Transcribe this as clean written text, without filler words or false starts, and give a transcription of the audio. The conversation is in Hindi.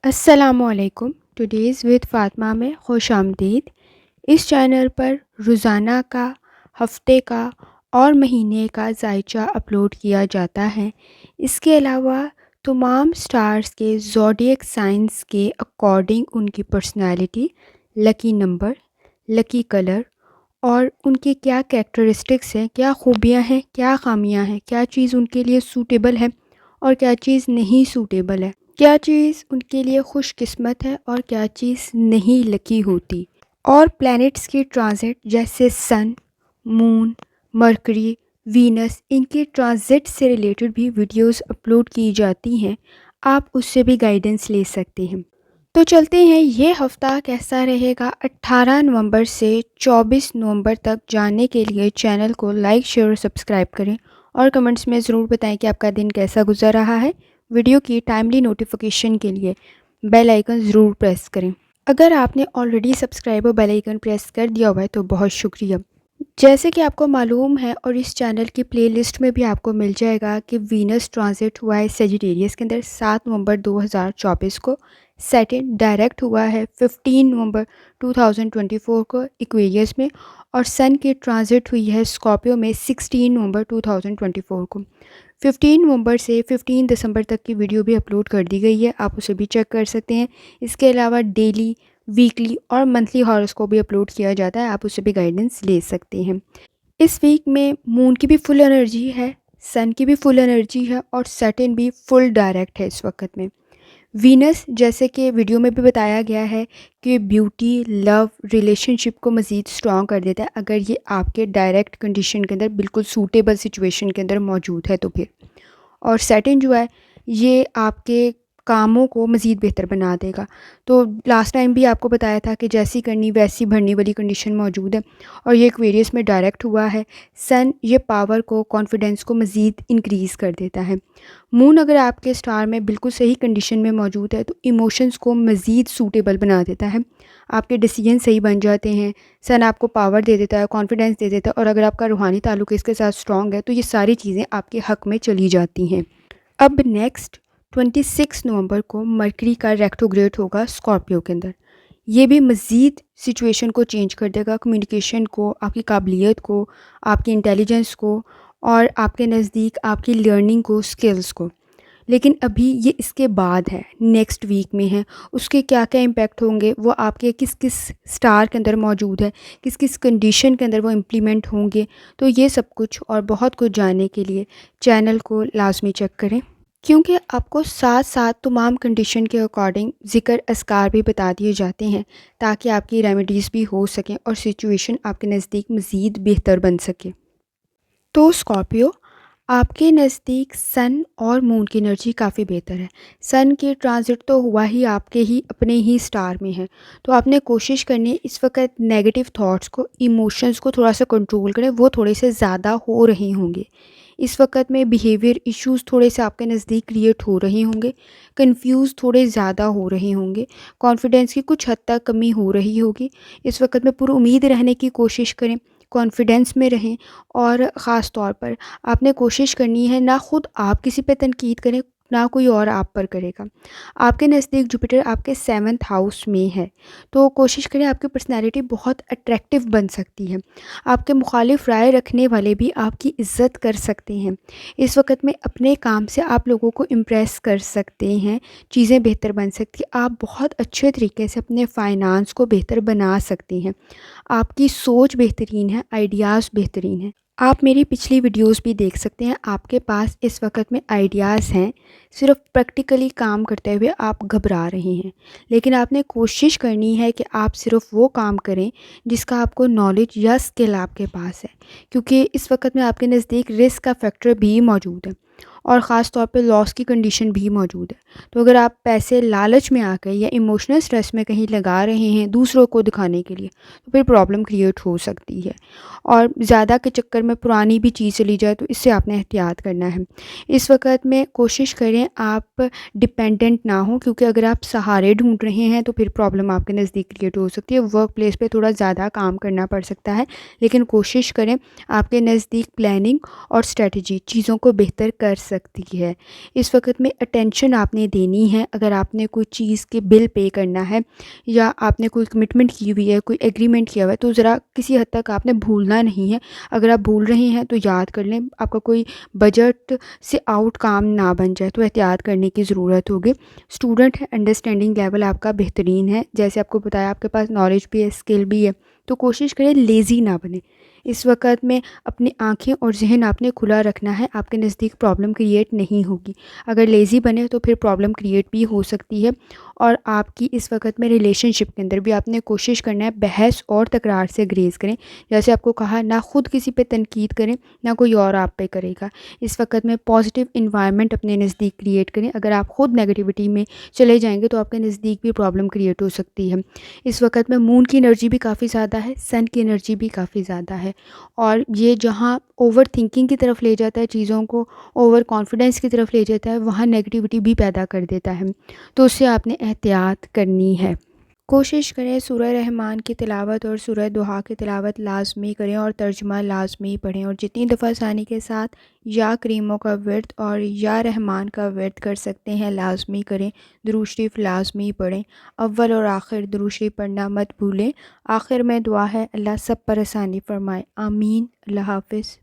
अस्सलामुअलैकुम। टुडेज़ विद फ़ातिमा में खुश आमदीद। इस चैनल पर रोज़ाना का, हफ्ते का और महीने का जायचा अपलोड किया जाता है। इसके अलावा तमाम स्टार्स के ज़ोडिएक साइंस के अकॉर्डिंग उनकी personality, lucky number, lucky colour और उनकी क्या कैरेक्टरिस्टिक्स हैं, क्या खूबियाँ हैं, क्या ख़ामियाँ हैं, क्या चीज़ उनके लिए सूटेबल है और क्या चीज़ नहीं सूटेबल है, क्या चीज़ उनके लिए खुशकिस्मत है और क्या चीज़ नहीं लकी होती। और प्लैनेट्स की ट्रांजिट जैसे सन, मून, मरकरी, वीनस, इनके ट्रांजिट से रिलेटेड भी वीडियोस अपलोड की जाती हैं। आप उससे भी गाइडेंस ले सकते हैं। तो चलते हैं, ये हफ़्ता कैसा रहेगा 18 नवंबर से 24 नवंबर तक जानने के लिए चैनल को लाइक, शेयर और सब्सक्राइब करें और कमेंट्स में ज़रूर बताएं कि आपका दिन कैसा गुजर रहा है। वीडियो की टाइमली नोटिफिकेशन के लिए बेल आइकन ज़रूर प्रेस करें। अगर आपने ऑलरेडी सब्सक्राइब और बेल आइकन प्रेस कर दिया हुआ है तो बहुत शुक्रिया। जैसे कि आपको मालूम है और इस चैनल की प्लेलिस्ट में भी आपको मिल जाएगा कि वीनस ट्रांजिट हुआ है सेजिटेरियस के अंदर 7 नवंबर 2024 को। सैटर्न डायरेक्ट हुआ है 15 नवंबर 2024 को एक्वेरियस में और सन की ट्रांजिट हुई है स्कॉर्पियो में 16 नवंबर 2024 को। 15 नवंबर से 15 दिसंबर तक की वीडियो भी अपलोड कर दी गई है, आप उसे भी चेक कर सकते हैं। इसके अलावा डेली, वीकली और मंथली हॉरोस्कोप भी अपलोड किया जाता है, आप उससे भी गाइडेंस ले सकते हैं। इस वीक में मून की भी फुल एनर्जी है, सन की भी फुल एनर्जी है और सैटर्न भी फुल डायरेक्ट है इस वक्त में। वीनस, जैसे कि वीडियो में भी बताया गया है कि ब्यूटी, लव, रिलेशनशिप को मज़ीद स्ट्रॉन्ग कर देता है अगर ये आपके डायरेक्ट कंडीशन के अंदर, बिल्कुल सूटेबल सिचुएशन के अंदर मौजूद है तो फिर। और सैटर्न जो है ये आपके कामों को मज़ीद बेहतर बना देगा। तो लास्ट टाइम भी आपको बताया था कि जैसी करनी वैसी भरने वाली कंडीशन मौजूद है और ये एक्वेरियस में डायरेक्ट हुआ है। सन ये पावर को, कॉन्फिडेंस को मज़ीद इंक्रीज़ कर देता है। मून अगर आपके स्टार में बिल्कुल सही कंडीशन में मौजूद है तो इमोशंस को मज़ीद सूटेबल बना देता है, आपके डिसीजन सही बन जाते हैं। सन आपको पावर दे देता है, कॉन्फिडेंस दे देता है और अगर आपका रूहानी ताल्लुक़ इसके साथ स्ट्रॉन्ग है तो ये सारी चीज़ें आपके हक़ में चली जाती हैं। अब नेक्स्ट 26 नवंबर को मरकरी का रेट्रोग्रेड होगा स्कॉर्पियो के अंदर। ये भी मज़ीद सिचुएशन को चेंज कर देगा, कम्युनिकेशन को, आपकी काबिलियत को, आपकी इंटेलिजेंस को और आपके नज़दीक आपकी लर्निंग को, स्किल्स को। लेकिन अभी ये इसके बाद है, नेक्स्ट वीक में है। उसके क्या क्या इम्पैक्ट होंगे, वो आपके किस किस स्टार के अंदर मौजूद है, किस किस कंडीशन के अंदर वो इम्प्लीमेंट होंगे। तो ये सब कुछ और बहुत कुछ जानने के लिए चैनल को लाजमी चेक करें, क्योंकि आपको साथ साथ तमाम कंडीशन के अकॉर्डिंग ज़िक्र अस्कार भी बता दिए जाते हैं ताकि आपकी रेमेडीज़ भी हो सकें और सिचुएशन आपके नज़दीक मज़ीद बेहतर बन सके। तो स्कॉर्पियो, आपके नज़दीक सन और मून की एनर्जी काफ़ी बेहतर है। सन की ट्रांजिट तो हुआ ही आपके ही अपने ही स्टार में है, तो आपने कोशिश करनी है इस वक्त नेगेटिव थॉट्स को, इमोशंस को थोड़ा सा कंट्रोल करें, वो थोड़े से ज़्यादा हो रहे होंगे। इस वक्त में बिहेवियर इश्यूज थोड़े से आपके नज़दीक क्रिएट हो रहे होंगे, कंफ्यूज थोड़े ज़्यादा हो रहे होंगे, कॉन्फिडेंस की कुछ हद तक कमी हो रही होगी। इस वक्त में पूरी उम्मीद रहने की कोशिश करें, कॉन्फिडेंस में रहें और ख़ास तौर पर आपने कोशिश करनी है ना खुद आप किसी पे तनकीद करें, ना कोई और आप पर करेगा। आपके नज़दीक जुपिटर आपके 7th हाउस में है, तो कोशिश करें, आपकी पर्सनैलिटी बहुत अट्रैक्टिव बन सकती है। आपके मुखालिफ राय रखने वाले भी आपकी इज़्ज़त कर सकते हैं। इस वक्त में अपने काम से आप लोगों को इम्प्रेस कर सकते हैं, चीज़ें बेहतर बन सकती हैं। आप बहुत अच्छे तरीके से अपने फाइनेंस को बेहतर बना सकते हैं। आपकी सोच बेहतरीन है, आइडियाज़ बेहतरीन हैं। आप मेरी पिछली वीडियोस भी देख सकते हैं, आपके पास इस वक्त में आइडियाज़ हैं, सिर्फ प्रैक्टिकली काम करते हुए आप घबरा रहे हैं। लेकिन आपने कोशिश करनी है कि आप सिर्फ वो काम करें जिसका आपको नॉलेज या स्किल आपके पास है, क्योंकि इस वक्त में आपके नज़दीक रिस्क का फैक्टर भी मौजूद है और ख़ास तौर पे लॉस की कंडीशन भी मौजूद है। तो अगर आप पैसे लालच में आकर या इमोशनल स्ट्रेस में कहीं लगा रहे हैं दूसरों को दिखाने के लिए, तो फिर प्रॉब्लम क्रिएट हो सकती है और ज़्यादा के चक्कर में पुरानी भी चीज़ चली जाए तो इससे आपने एहतियात करना है। इस वक्त में कोशिश करें आप डिपेंडेंट ना हो, क्योंकि अगर आप सहारे ढूंढ रहे हैं तो फिर प्रॉब्लम आपके नज़दीक क्रिएट हो सकती है। वर्क प्लेस पे थोड़ा ज़्यादा काम करना पड़ सकता है, लेकिन कोशिश करें आपके नज़दीक प्लानिंग और स्ट्रेटजी चीज़ों को बेहतर कर सकती है। इस वक़्त में अटेंशन आपने देनी है। अगर आपने कोई चीज़ के बिल पे करना है या आपने कोई कमिटमेंट की हुई है, कोई एग्रीमेंट किया हुआ है, तो ज़रा किसी हद तक आपने भूलना नहीं है। अगर आप भूल रहे हैं तो याद कर लें, आपका कोई बजट से आउट काम ना बन जाए, तो एहतियात करने की ज़रूरत होगी। स्टूडेंट है, अंडरस्टैंडिंग लेवल आपका बेहतरीन है। जैसे आपको बताया, आपके पास नॉलेज भी है, स्किल भी है, तो कोशिश करें लेज़ी ना बने। इस वक़्त में अपनी आँखें और ज़हन आपने खुला रखना है, आपके नज़दीक प्रॉब्लम क्रिएट नहीं होगी। अगर लेज़ी बने तो फिर प्रॉब्लम क्रिएट भी हो सकती है। और आपकी इस वक़्त में रिलेशनशिप के अंदर भी आपने कोशिश करना है बहस और तकरार से ग्रेज़ करें। जैसे आपको कहा, ना खुद किसी पे तनकीद करें, ना कोई और आप पे करेगा। इस वक़्त में पॉजिटिव एनवायरनमेंट अपने नज़दीक क्रिएट करें। अगर आप खुद नेगेटिविटी में चले जाएँगे तो आपके नज़दीक भी प्रॉब्लम क्रिएट हो सकती है। इस वक़्त में मून की एनर्जी भी काफ़ी ज़्यादा है, सन की एनर्जी भी काफ़ी ज़्यादा है, और ये जहाँ ओवर थिंकिंग की तरफ ले जाता है चीज़ों को, ओवर कॉन्फिडेंस की तरफ ले जाता है, वहाँ नेगेटिविटी भी पैदा कर देता है। तो उससे आपने एहतियात करनी है। कोशिश करें सूरह रहमान की तिलावत और सूरह दुहा की तिलावत लाज़मी करें और तर्जुमा लाज़मी पढ़ें, और जितनी दफ़ा आसानी के साथ या करीमों का विर्द और या रहमान का विर्द कर सकते हैं लाज़मी करें। दुरूद शरीफ लाज़मी पढ़ें। अव्वल और आखिर दुरूद शरीफ पढ़ना मत भूलें। आखिर में दुआ है, अल्लाह सब पर आसानी फ़रमाए। आमीन। अल्लाह हाफ़िज़।